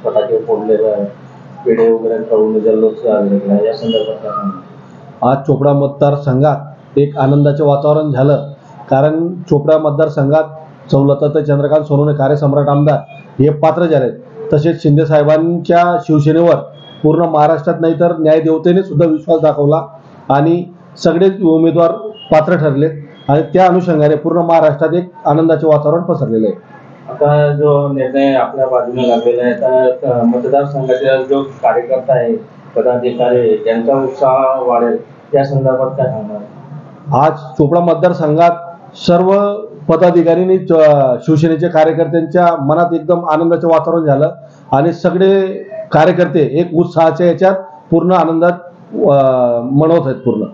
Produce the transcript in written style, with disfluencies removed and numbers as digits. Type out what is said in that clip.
फटाके फोडले, पेढे वगैरे खाऊन जल्लोष साजरा केला, या संदर्भात काय सांगणार? आज चोपडा मतदारसंघात एक आनंदाचे वातावरण झालं, कारण चोपडा मतदारसंघात सवलत चंद्रकांत सोनवणे कार्यसम्राट आमदार हे पात्र झाले. तसेच शिंदे साहेबांच्या शिवसेनेवर पूर्ण महाराष्ट्रात नाही तर न्यायदेवतेने सुद्धा विश्वास दाखवला आणि सगळे उमेदवार पात्र ठरले आणि त्या अनुषंगाने पूर्ण महाराष्ट्रात एक आनंदाचे वातावरण पसरलेले आहे. आता जो निर्णय आपल्या बाजूने लागलेला आहे, तर मतदारसंघाचा जो कार्यकर्ता आहे, पदाधिकारी आहे, त्यांचा उत्साह वाढेल, या संदर्भात काय सांगणार? आज चोपडा मतदारसंघात सर्व पदाधिकाऱ्यांनी शिवसेनेच्या कार्यकर्त्यांच्या मनात एकदम आनंदाचे वातावरण झालं आणि सगळे कार्यकर्ते एक उत्साहाच्या याच्यात पूर्ण आनंदात मनवत आहेत पूर्ण.